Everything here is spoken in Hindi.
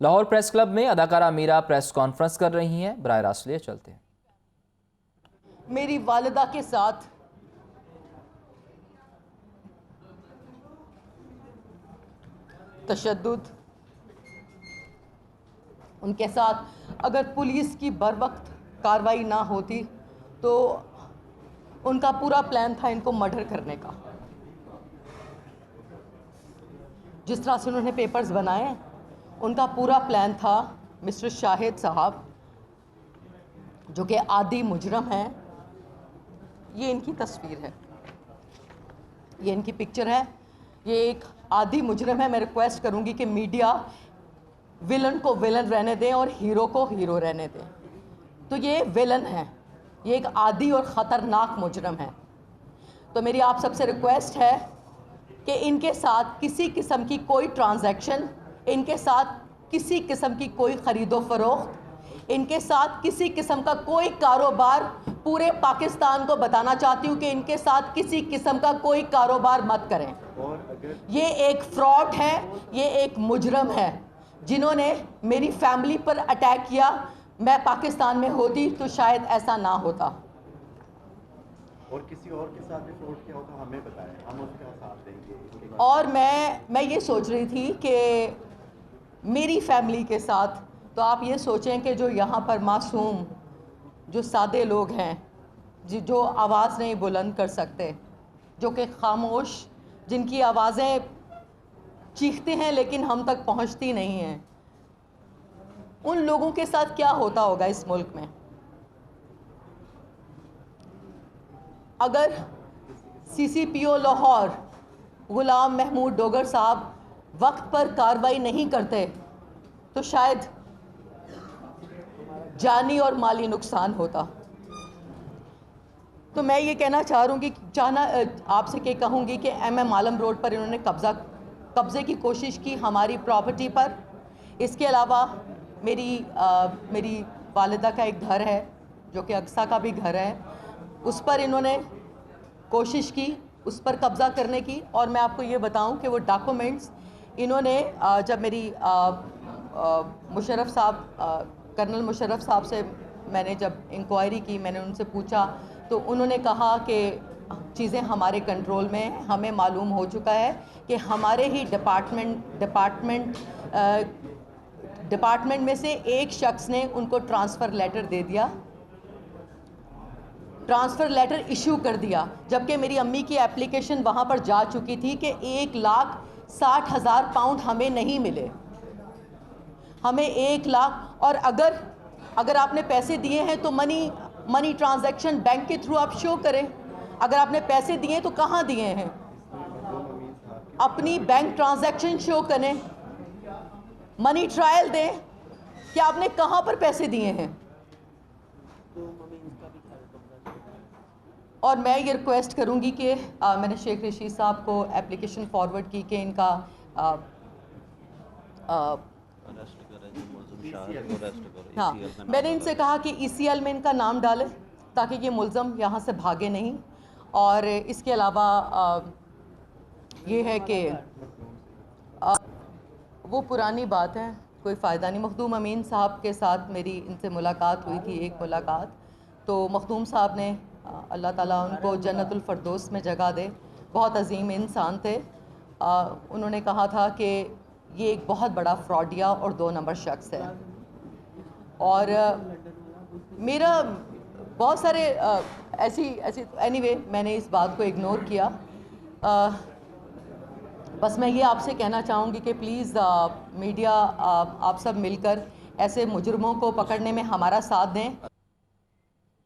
लाहौर प्रेस क्लब में अदाकारा मीरा प्रेस कॉन्फ्रेंस कर रही हैं। बराह रास्त लिए चलते हैं। मेरी वालिदा के साथ तशद्दुद, उनके साथ अगर पुलिस की बर वक्त कार्रवाई ना होती तो उनका पूरा प्लान था इनको मर्डर करने का। जिस तरह से उन्होंने पेपर्स बनाए, उनका पूरा प्लान था। मिस्टर शाहिद साहब जो कि आदि मुजरम हैं, ये इनकी तस्वीर है, ये इनकी पिक्चर है, ये एक आदि मुजरम है। मैं रिक्वेस्ट करूंगी कि मीडिया विलन को विलन रहने दें और हीरो को हीरो रहने दें। तो ये विलन है, ये एक आदि और ख़तरनाक मुजरम है। तो मेरी आप सबसे रिक्वेस्ट है कि इनके साथ किसी किस्म की कोई ट्रांजैक्शन, इनके साथ किसी किस्म की कोई ख़रीदो फरोख्त, इनके साथ किसी किस्म का कोई कारोबार, पूरे पाकिस्तान को बताना चाहती हूँ कि इनके साथ किसी किस्म का कोई कारोबार मत करें। ये एक फ्रॉड है, ये एक मुजरम है जिन्होंने मेरी फैमिली पर अटैक किया। मैं पाकिस्तान में होती तो शायद ऐसा ना होता। और किसी और के साथ भी फ्रॉड किया हो तो हमें बताएं, हम उसका साथ देंगे। और मैं ये सोच रही थी कि मेरी फैमिली के साथ, तो आप ये सोचें कि जो यहाँ पर मासूम, जो सादे लोग हैं, जो आवाज़ नहीं बुलंद कर सकते, जो कि खामोश, जिनकी आवाज़ें चीखते हैं लेकिन हम तक पहुँचती नहीं हैं, उन लोगों के साथ क्या होता होगा इस मुल्क में। अगर CCPO लाहौर गुलाम महमूद डोगर साहब वक्त पर कार्रवाई नहीं करते तो शायद जानी और माली नुकसान होता। तो मैं ये कहना आपसे क्या कहूँगी कि MM आलम रोड पर इन्होंने कब्ज़े की कोशिश की हमारी प्रॉपर्टी पर। इसके अलावा मेरी वालिदा का एक घर है जो कि अक्सा का भी घर है, उस पर इन्होंने कोशिश की, उस पर कब्ज़ा करने की। और मैं आपको ये बताऊं कि वो डॉक्यूमेंट्स इन्होंने जब मेरी मुशर्रफ साहब, कर्नल मुशर्रफ साहब से मैंने जब इंक्वायरी की, मैंने उनसे पूछा तो उन्होंने कहा कि चीज़ें हमारे कंट्रोल में हैं। हमें मालूम हो चुका है कि हमारे ही डिपार्टमेंट में से एक शख्स ने उनको ट्रांसफ़र लेटर दे दिया, ट्रांसफ़र लेटर इशू कर दिया, जबकि मेरी अम्मी की एप्लीकेशन वहाँ पर जा चुकी थी कि 1,60,000 पाउंड हमें नहीं मिले, हमें 1 लाख। और अगर आपने पैसे दिए हैं तो मनी ट्रांजैक्शन बैंक के थ्रू आप शो करें। अगर आपने पैसे दिए तो कहाँ दिए हैं, अपनी बैंक ट्रांजैक्शन शो करें, मनी ट्रायल दें कि आपने कहाँ पर पैसे दिए हैं। और मैं ये रिक्वेस्ट करूँगी कि मैंने शेख रशीद साहब को एप्लीकेशन फॉरवर्ड की कि इनका हाँ, मैंने इनसे कहा कि ECL में इनका नाम डालें ताकि ये मुल्ज़म यहाँ से भागे नहीं। और इसके अलावा ये है कि वो पुरानी बात है, कोई फ़ायदा नहीं। मखदूम अमीन साहब के साथ मेरी इनसे मुलाकात हुई थी, एक मुलाकात। तो मखदूम साहब ने, अल्लाह ताला उनको जन्नतुल फ़िरदौस में जगह दे, बहुत अजीम इंसान थे। उन्होंने कहा था कि ये एक बहुत बड़ा फ्रॉडिया और 2 नंबर शख्स है। और मेरा बहुत सारे ऐसी एनीवे मैंने इस बात को इग्नोर किया। बस मैं ये आपसे कहना चाहूँगी कि प्लीज़ मीडिया आप सब मिलकर ऐसे मुजरमों को पकड़ने में हमारा साथ दें।